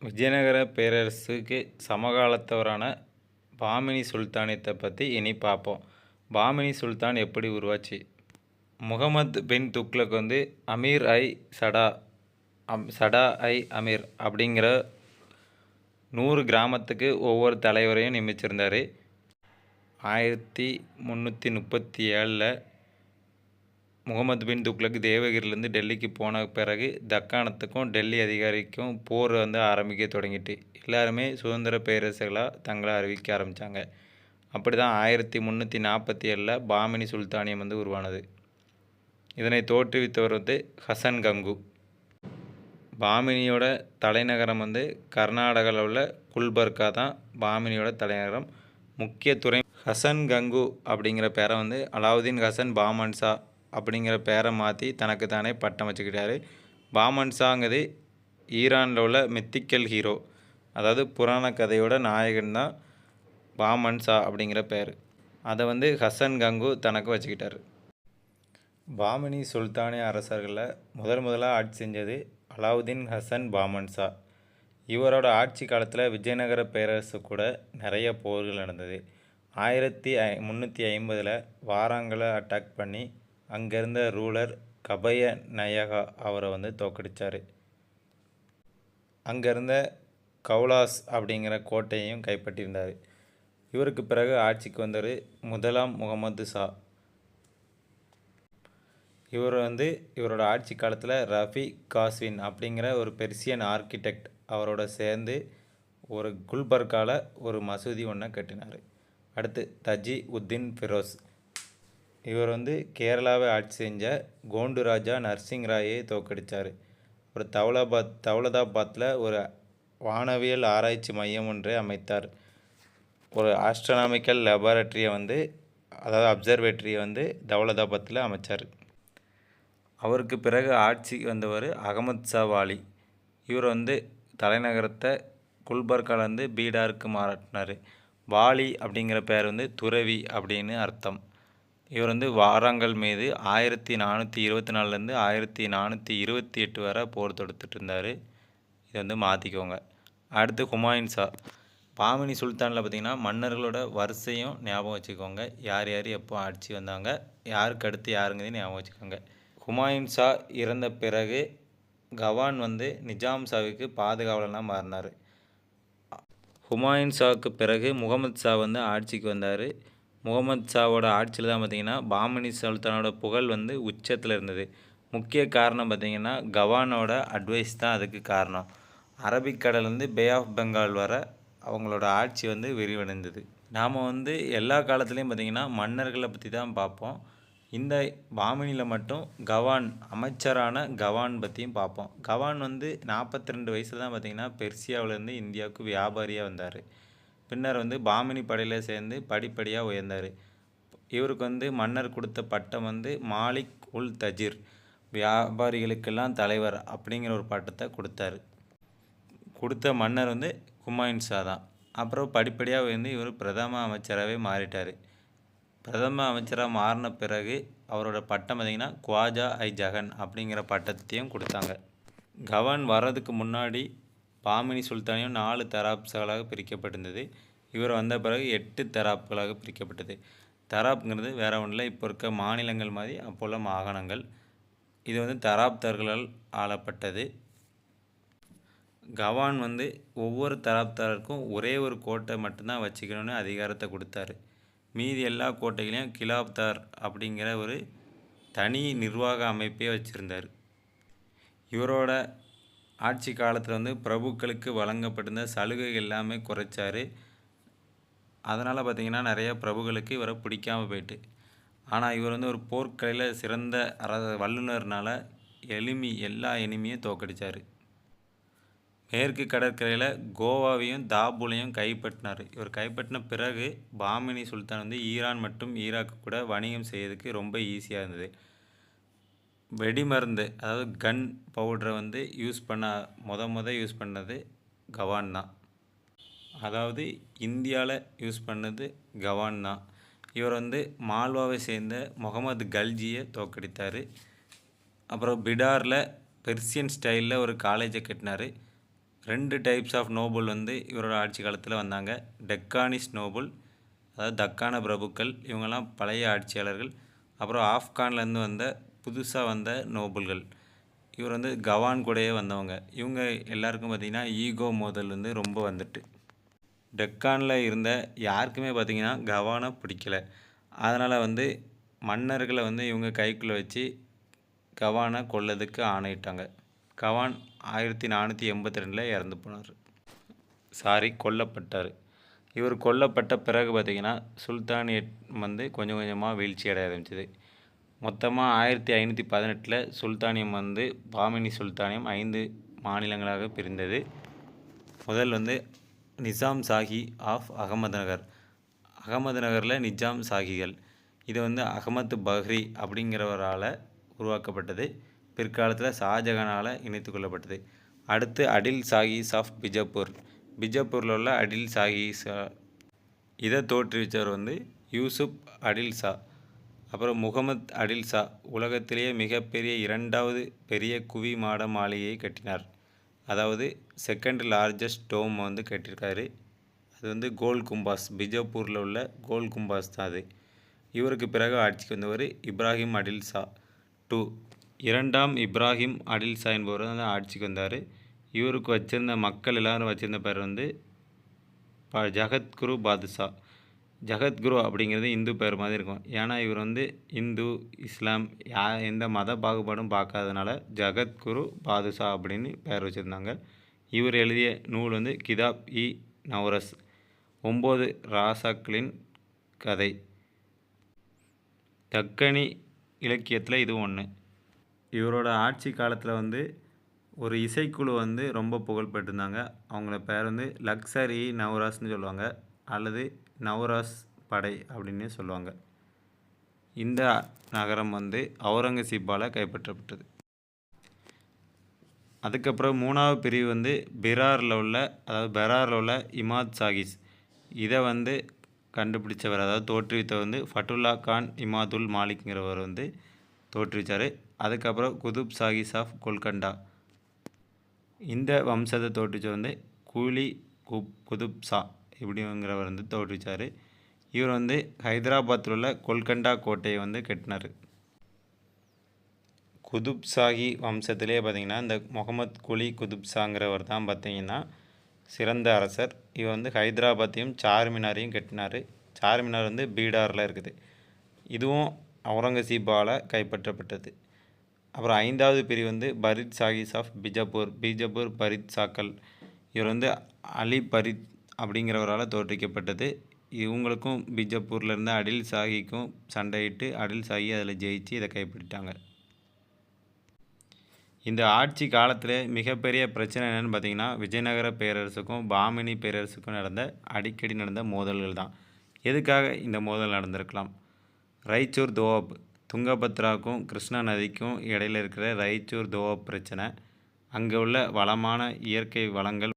விஜயநகர பேரரசுக்கு சமகாலத்தவரான பாமினி சுல்தானியத்தை பற்றி இனி பார்ப்போம். பாமினி சுல்தான் எப்படி உருவாச்சு? முகமது பின் துக்ளக் வந்து அமீர் ஐ சடா ஐ அமீர் அப்படிங்கிற 100 கிராமத்துக்கு ஒவ்வொரு தலைவரையும் நியமிச்சிருந்தார். 1337 முகமது பின் துக்ளக் தேவகிரிலேருந்து டெல்லிக்கு போன பிறகு தக்காணத்துக்கும் டெல்லி அதிகாரிக்கும் போர் வந்து ஆரம்பிக்க தொடங்கிட்டு எல்லாருமே சுதந்திர பேரரசுகளாக தங்களை அறிவிக்க ஆரம்பித்தாங்க. அப்படி தான் 1347 பாமினி சுல்தானியம் வந்து உருவானது. இதனை தோற்றுவித்தவர் வந்து ஹசன் கங்கு. பாமினியோட தலைநகரம் வந்து கர்நாடகாவில் உள்ள குல்பர்கா தான் பாமினியோட தலைநகரம். முக்கிய துறை ஹசன் கங்கு அப்படிங்கிற பேரை வந்து அலாவுதீன் ஹசன் பாமன்ஷா அப்படிங்கிற பேரை மாற்றி தனக்கு தானே பட்டம் வச்சுக்கிட்டாரு. பாமன்ஷாங்கிறது ஈரானில் உள்ள மித்திக்கல் ஹீரோ, அதாவது புராண கதையோட நாயகன் தான் பாமன்ஷா அப்படிங்கிற பேர். அதை வந்து ஹசன் கங்கு தனக்கு வச்சுக்கிட்டார். பாமினி சுல்தானிய அரசர்களில் முதலாக ஆட்சி செஞ்சது அலாவுதீன் ஹசன் பாமன்ஷா. இவரோட ஆட்சி காலத்தில் விஜயநகர பேரரசு கூட நிறைய போர்கள் நடந்தது. 1350 வாராங்களை அட்டாக் பண்ணி அங்கேருந்த ரூலர் கபய நயகா அவரை வந்து தோக்கடித்தார். அங்கேருந்த கௌலாஸ் அப்படிங்கிற கோட்டையையும் கைப்பற்றியிருந்தார். இவருக்கு பிறகு ஆட்சிக்கு வந்தவர் முதலாம் முகமது ஷா. இவர் வந்து இவரோட ஆட்சி காலத்தில் ரஃபி காஸ்வின் அப்படிங்கிற ஒரு பெர்சியன் ஆர்கிடெக்ட் அவரோட சேர்ந்து ஒரு குல்பர்காவில் ஒரு மசூதி ஒன்றை கட்டினார். அடுத்து தஜி உத்தின் ஃபிரோஸ், இவர் வந்து கேரளாவை ஆட்சி செஞ்ச கோண்டு ராஜா நர்சிங் ராயை தோற்கடித்தார். அப்புறம் தௌலதாபாத்தில் ஒரு வானவியல் ஆராய்ச்சி மையம் ஒன்றை அமைத்தார். ஒரு ஆஸ்ட்ரானாமிக்கல் லெபார்ட்டரியை வந்து, அதாவது அப்சர்வேட்டரியை வந்து தௌலதாபாத்தில் அமைச்சார். அவருக்கு பிறகு ஆட்சிக்கு வந்தவர் அகமது ஷா வாலி. இவர் வந்து தலைநகரத்தை குல்பர்காலேருந்து பீடாருக்கு மாற்றினார். வாலி அப்படிங்கிற பேர் வந்து துறவி அப்படின்னு அர்த்தம். இவர் வந்து வாராங்கல் மீது 1424 1428 வரை போர் தொடுத்துட்டு இருந்தார். இதை வந்து மாற்றிக்கோங்க. அடுத்து ஹுமாயூன் ஷா. பாமினி சுல்தானில் பார்த்திங்கன்னா மன்னர்களோட வரிசையும் ஞாபகம் வச்சுக்கோங்க. யார் யார் எப்போ ஆட்சி வந்தாங்க, யாருக்கு அடுத்து யாருங்கிறதையும் ஞாபகம் வச்சுக்கோங்க. ஹுமாயூன் ஷா இறந்த பிறகு கவான் வந்து நிஜாம் ஷாவுக்கு பாதுகாவலனாக மாறினார். ஹுமாயூன் ஷாவுக்கு பிறகு முகமது ஷா வந்து ஆட்சிக்கு வந்தார். முகமது ஷாவோட ஆட்சியில் தான் பார்த்திங்கன்னா பாமினி சுல்தானோட புகழ் வந்து உச்சத்தில் இருந்தது. முக்கிய காரணம் பார்த்திங்கன்னா கவானோட அட்வைஸ் தான் அதுக்கு காரணம். அரபிக்கடல்லேருந்து பே ஆஃப் பெங்கால் வர அவங்களோட ஆட்சி வந்து விரிவடைந்தது. நாம் வந்து எல்லா காலத்துலேயும் பார்த்திங்கன்னா மன்னர்களை பற்றி தான் பார்ப்போம். இந்த பாமினியில் மட்டும் கவான், அமைச்சரான கவான் பற்றியும் பார்ப்போம். கவான் வந்து 42 வயசில் தான் பார்த்திங்கன்னா பெர்சியாவிலேருந்து இந்தியாவுக்கு வியாபாரியாக வந்தார். பின்னர் வந்து பாமினி படையில் சேர்ந்து படிப்படியாக உயர்ந்தார். இவருக்கு வந்து மன்னர் கொடுத்த பட்டம் வந்து மாலிக் உல் தஜிர், வியாபாரிகளுக்கெல்லாம் தலைவர் அப்படிங்கிற ஒரு பட்டத்தை கொடுத்தாரு. கொடுத்த மன்னர் வந்து ஹுமாயூன் ஷா தான். அப்புறம் படிப்படியாக வந்து இவர் பிரதம அமைச்சராகவே மாறிட்டார். பிரதம அமைச்சராக மாறின பிறகு அவரோட பட்டம் பார்த்திங்கன்னா குவாஜா ஐ ஜகன் அப்படிங்கிற பட்டத்தையும் கொடுத்தாங்க. கவான் வர்றதுக்கு முன்னாடி பாமினி சுல்தானியம் 4 தராப்ஸ்களாக பிரிக்கப்பட்டிருந்தது. இவர் வந்த பிறகு 8 தராப்களாக பிரிக்கப்பட்டது. தராப்ங்கிறது வேறு ஒன்றும் இல்லை, இப்போ இருக்க மாநிலங்கள் மாதிரி அப்போ உள்ள மாகாணங்கள். இது வந்து தராப்தார்களால் ஆளப்பட்டது. கவான் வந்து ஒவ்வொரு தராப்தாருக்கும் ஒரே ஒரு கோட்டை மட்டும்தான் வச்சுக்கணும்னு அதிகாரத்தை கொடுத்தாரு. மீதி எல்லா கோட்டைகளையும் கிலாப்தார் அப்படிங்கிற ஒரு தனி நிர்வாக அமைப்பே வச்சுருந்தார். இவரோட ஆட்சி காலத்தில் வந்து பிரபுக்களுக்கு வழங்கப்பட்டிருந்த சலுகைகள் எல்லாமே குறைச்சார். அதனால் பார்த்திங்கன்னா நிறைய பிரபுக்களுக்கு இவரை பிடிக்காமல் போயிட்டு. ஆனால் இவர் வந்து ஒரு போர்க்கலையில் சிறந்த வல்லுநர்னால எல்லா எனிமியும் தோக்கடித்தார். மேற்கு கடற்கரையில் கோவாவையும் தாபூலையும் கைப்பற்றினார். இவர் கைப்பற்றின பிறகு பாமினி சுல்தான் வந்து ஈரான் மற்றும் ஈராக்கு கூட வணிகம் செய்யறதுக்கு ரொம்ப ஈஸியாக இருந்தது. வெடிமருந்து அதாவது கன் பவுடரை வந்து யூஸ் பண்ணது கவான் தான். அதாவது இந்தியாவில் யூஸ் பண்ணது கவான் தான். இவர் வந்து மால்வாவை சேர்ந்த முகமது கல்ஜியை தோற்கடித்தார். அப்புறம் பிடாரில் பெர்சியன் ஸ்டைலில் ஒரு காலேஜை கட்டினார். 2 டைப்ஸ் ஆஃப் நோபல் வந்து இவரோட ஆட்சி காலத்தில் வந்தாங்க. டெக்கானிஸ் நோபல், அதாவது தக்கான பிரபுக்கள், இவங்கெல்லாம் பழைய ஆட்சியாளர்கள். அப்புறம் ஆப்கான்லேருந்து புதுசாக வந்த நோபல்கள். இவர் வந்து கவான் கூடயே வந்தவங்க. இவங்க எல்லாருக்கும் பார்த்திங்கன்னா ஈகோ மோதல் வந்து ரொம்ப வந்துட்டு. டெக்கானில் இருந்த யாருக்குமே பார்த்திங்கன்னா கவானை பிடிக்கல. அதனால் வந்து மன்னர்களை வந்து இவங்க கைக்குள்ளே வச்சு கவானை கொல்லதுக்கு ஆணையிட்டாங்க. கவான் 1482 இறந்து போனார். கொல்லப்பட்டார். இவர் கொல்லப்பட்ட பிறகு பார்த்திங்கன்னா சுல்தானியட் வந்து கொஞ்சம் கொஞ்சமாக வீழ்ச்சி அடைய ஆரம்பிச்சிது. மொத்தமாக 1518 சுல்தானியம் வந்து பாமினி சுல்தானியம் 5 மாநிலங்களாக பிரிந்தது. முதல் வந்து நிசாம் சாஹி ஆஃப் அகமதுநகர். அகமதுநகரில் நிஜாம் சாஹிகள். இது வந்து அகமது பஹ்ரி அப்படிங்கிறவரால் உருவாக்கப்பட்டது. பிற்காலத்தில் ஷாஜகானால் இணைத்து கொள்ளப்பட்டது. அடுத்து அடில் சாஹிஸ் ஆஃப் பிஜப்பூர். பிஜப்பூரில் உள்ள அடில் சாஹிஸா இதை தோற்றுவித்தவர் வந்து யூசுப் அடில் ஷா. அப்புறம் முகமது அடில் ஷா உலகத்திலேயே மிகப்பெரிய 2வது பெரிய குவி மாட மாளிகையை கட்டினார். அதாவது செகண்ட் லார்ஜஸ்ட் டோம் வந்து கட்டியிருக்காரு. அது வந்து கோல் கும்பாஸ், பிஜப்பூரில் உள்ள கோல் கும்பாஸ் தான் அது. இவருக்கு பிறகு ஆட்சிக்கு வந்தவர் இப்ராஹிம் அடில் ஷா 2. 2ஆம் இப்ராஹிம் அடில் ஷா என்பவர் வந்து ஆட்சிக்கு வந்தார். இவருக்கு வச்சுருந்த மக்கள் எல்லோரும் வச்சுருந்த பேர் வந்து ஜகத்குரு பாதுஷா. ஜகத்குரு அப்படிங்கிறது இந்து பேர் மாதிரி இருக்கும். ஏன்னா இவர் வந்து இந்து, இஸ்லாம் எந்த மத பாகுபாடும் பார்க்காதனால ஜகத்குரு பாதுஷா அப்படின்னு பேர் வச்சுருந்தாங்க. இவர் எழுதிய நூல் வந்து கிதாப் இ நவ்ரஸ், 9 ராசாக்களின் கதை. தக்கனி இலக்கியத்தில் இது ஒன்று. இவரோட ஆட்சி காலத்தில் வந்து ஒரு இசைக்குழு வந்து ரொம்ப புகழ்பெற்றிருந்தாங்க. அவங்கள பேர் வந்து லக்சர் இ நவ்ராஸ்ன்னு சொல்லுவாங்க, அல்லது நவ்ராஸ் படை அப்படின்னு சொல்லுவாங்க. இந்த நகரம் வந்து அவுரங்கசீப்பால் கைப்பற்றப்பட்டது. அதுக்கப்புறம் 3வது பிரிவு வந்து பெராரில் உள்ள இமாத் சாகிஸ். இதை வந்து கண்டுபிடிச்சவர், அதாவது தோற்றுவித்தவர் வந்து ஃபட்டுல்லா கான் இமாதுல் மாலிக்ங்கிறவர் வந்து தோற்றுவித்தார். அதுக்கப்புறம் குதுப் சாகிஸ் ஆஃப் கொல்கண்டா. இந்த வம்சத்தை தோற்றுவிச்சவர் வந்து கூலி குதுப் ஷா இப்படிங்கிறவர் வந்து தோற்றுவித்தார். இவர் வந்து ஹைதராபாத்தில் உள்ள கொல்கண்டா கோட்டையை வந்து கட்டினார். குதுப் ஷாஹி வம்சத்திலே பார்த்திங்கன்னா இந்த முகமது குலி குதுப் ஷாங்கிறவர் தான் பார்த்திங்கன்னா சிறந்த அரசர். இவர் வந்து ஹைதராபாத்தையும் சார்மினாரையும் கட்டினார். சார்மினார் வந்து பீடாரில் இருக்குது. இதுவும் அவுரங்கசீப்பால் கைப்பற்றப்பட்டது. அப்புறம் 5வது பிரிவு வந்து பரித் சாகிஸ் ஆஃப் பிஜப்பூர் பரித் சாக்கல். இவர் வந்து அலி பரித் அப்படிங்கிறவரால் தோற்றுவிக்கப்பட்டது. இவங்களுக்கும் பிஜப்பூரில் இருந்த அடில் சாஹிக்கும் சண்டையிட்டு அடில் சாஹி அதில் ஜெயிச்சு இதை கைப்பற்றிட்டாங்க. இந்த ஆட்சி காலத்தில் மிகப்பெரிய பிரச்சனை என்னென்னு பார்த்திங்கன்னா விஜயநகர பேரரசுக்கும் பாமினி பேரரசுக்கும் அடிக்கடி நடந்த மோதல்கள் தான். எதுக்காக இந்த மோதல் நடந்திருக்கலாம்? ரைச்சூர் தோவாப், துங்கபத்ராவுக்கும் கிருஷ்ணா நதிக்கும் இடையில் இருக்கிற ரைச்சூர் தோவாப் பிரச்சனை. அங்கே உள்ள வளமான இயற்கை வளங்கள்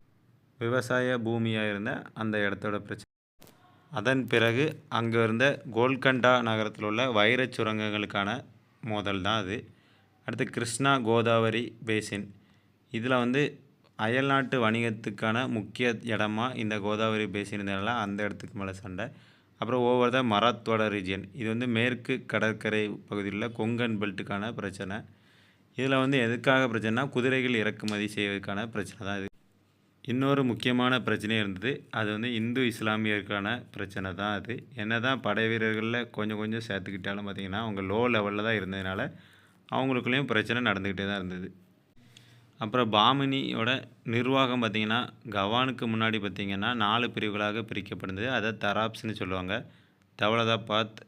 விவசாய பூமியாக இருந்த அந்த இடத்தோட பிரச்சனை. அதன் பிறகு அங்கே இருந்த கோல்கண்டா நகரத்தில் உள்ள வைரச் சுரங்கங்களுக்கான மோதல் தான் அது. அடுத்து கிருஷ்ணா கோதாவரி பேசின். இதில் வந்து அயல்நாட்டு வணிகத்துக்கான முக்கிய இடமா இந்த கோதாவரி பேசின் இருந்தனால அந்த இடத்துக்கு மேலே சண்டை. அப்புறம் ஓவர் த மராத்வாடா ரீஜியன். இது வந்து மேற்கு கடற்கரை பகுதியில் உள்ள கொங்கன் பெல்ட்டுக்கான பிரச்சனை. இதில் வந்து எதுக்காக பிரச்சனைனா குதிரைகள் இறக்குமதி செய்வதற்கான பிரச்சனை தான் இது. இன்னொரு முக்கியமான பிரச்சனை இருந்தது. அது வந்து இந்து இஸ்லாமியருக்கான பிரச்சனை தான் அது. என்ன தான் படை வீரர்களில் கொஞ்சம் கொஞ்சம் சேர்த்துக்கிட்டாலும் பார்த்திங்கன்னா அவங்க லோ லெவலில் தான் இருந்ததுனால அவங்களுக்குள்ளேயும் பிரச்சனை நடந்துக்கிட்டே தான் இருந்தது. அப்புறம் பாமினியோட நிர்வாகம் பார்த்திங்கன்னா கவானுக்கு முன்னாடி பார்த்திங்கன்னா 4 பிரிவுகளாக பிரிக்கப்படுது. அதை தராப்ஸ்னு சொல்லுவாங்க. தௌலதாபாத்,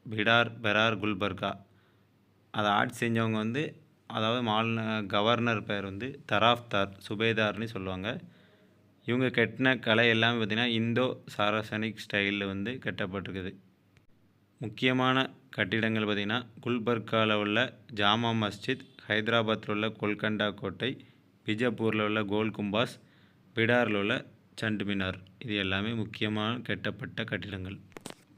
பிடார், பெரார், குல்பர்கா. அதை ஆட்சி செஞ்சவங்க வந்து அதாவது கவர்னர் பேர் வந்து தராஃப்தார், சுபேதார்னு சொல்லுவாங்க. இவங்க கட்டின கலை எல்லாமே பார்த்திங்கன்னா இந்தோ சாரசனிக் ஸ்டைலில் வந்து கட்டப்பட்டிருக்குது. முக்கியமான கட்டிடங்கள் பார்த்திங்கன்னா குல்பர்காவில் உள்ள ஜாமா மஸ்ஜித், ஹைதராபாத்தில் உள்ள கோல்கண்டா கோட்டை, பிஜப்பூரில் உள்ள கோல் கும்பாஸ், பிடாரில் உள்ள சண்டுமினார். இது எல்லாமே முக்கியமாக கட்டப்பட்ட கட்டிடங்கள்.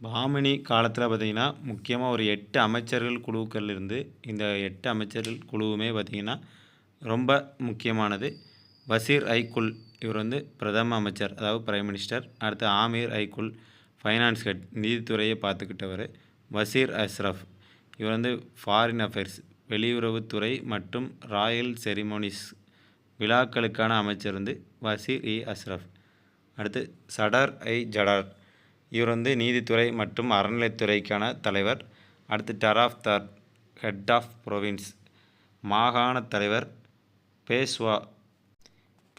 பாமினி காலத்தில் பார்த்திங்கன்னா முக்கியமாக ஒரு 8 அமைச்சர்கள் குழுக்கள் இருந்து இந்த 8 அமைச்சர்கள் குழுவுமே பார்த்திங்கன்னா ரொம்ப முக்கியமானது. வசீர் ஐ குல் இவர் வந்து பிரதம அமைச்சர், அதாவது பிரைம் மினிஸ்டர். அடுத்து ஆமீர் ஐ குல் ஃபைனான்ஸ் ஹெட், நிதித்துறையை பார்த்துக்கிட்டவர். வசீர் அஸ்ரஃப் இவர் வந்து ஃபாரின் அஃபேர்ஸ், வெளியுறவுத்துறை மற்றும் ராயல் செரிமோனிஸ் விழாக்களுக்கான அமைச்சர் வந்து வசீர் இ அஸ்ரஃப். அடுத்து சடார் ஐ ஜடார் இவர் வந்து நீதித்துறை மற்றும் அறநிலைத்துறைக்கான தலைவர். அடுத்து டராஃப்தார் ஹெட் ஆஃப் ப்ரொவின்ஸ், மாகாண தலைவர். பேஷ்வா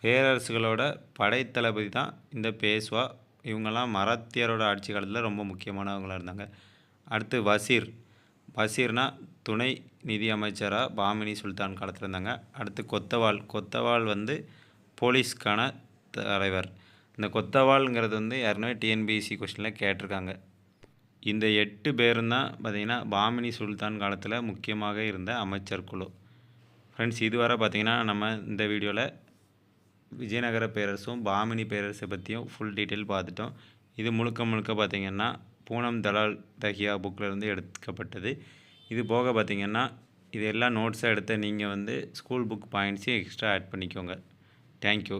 பேரரசுகளோட படைத்தளபதி தான் இந்த பேஷ்வா. இவங்கெல்லாம் மராத்தியரோட ஆட்சி காலத்தில் ரொம்ப முக்கியமானவங்களாக இருந்தாங்க. அடுத்து வசீர்னா துணை நிதி அமைச்சராக பாமினி சுல்தான் காலத்தில் இருந்தாங்க. அடுத்து கொத்தவால் வந்து போலீஸ்க்கான தலைவர். இந்த கொத்தவால்ங்கிறது வந்து ஏற்கனவே டிஎன்பிஎஸ்சி கொஸ்டினில் கேட்டிருக்காங்க. இந்த 8 பேரும் தான் பார்த்திங்கன்னா பாமினி சுல்தான் காலத்தில் முக்கியமாக இருந்த அமைச்சர் குழு. ஃப்ரெண்ட்ஸ், இதுவரை பார்த்திங்கன்னா நம்ம இந்த வீடியோவில் விஜயநகர பேரரசும் பாமினி பேரரசை பற்றியும் ஃபுல் டீட்டெயில் பார்த்துட்டோம். இது முழுக்க பார்த்திங்கன்னா பூனம் தலால் தஹியா புக்கிலேருந்து எடுக்கப்பட்டது. இது போக பார்த்திங்கன்னா இது எல்லாம் நோட்ஸாக எடுத்த நீங்கள் வந்து ஸ்கூல் புக் பாயிண்ட்ஸையும் எக்ஸ்ட்ரா ஆட் பண்ணிக்கோங்க. தேங்க்யூ.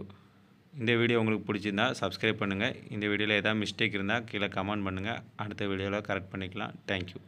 இந்த வீடியோ உங்களுக்கு பிடிச்சிருந்தா சப்ஸ்கிரைப் பண்ணுங்கள். இந்த வீடியோவில் ஏதாவது மிஸ்டேக் இருந்தால் கீழே கமெண்ட் பண்ணுங்கள். அடுத்த வீடியோவில் கரெக்ட் பண்ணிக்கலாம். தேங்க்யூ.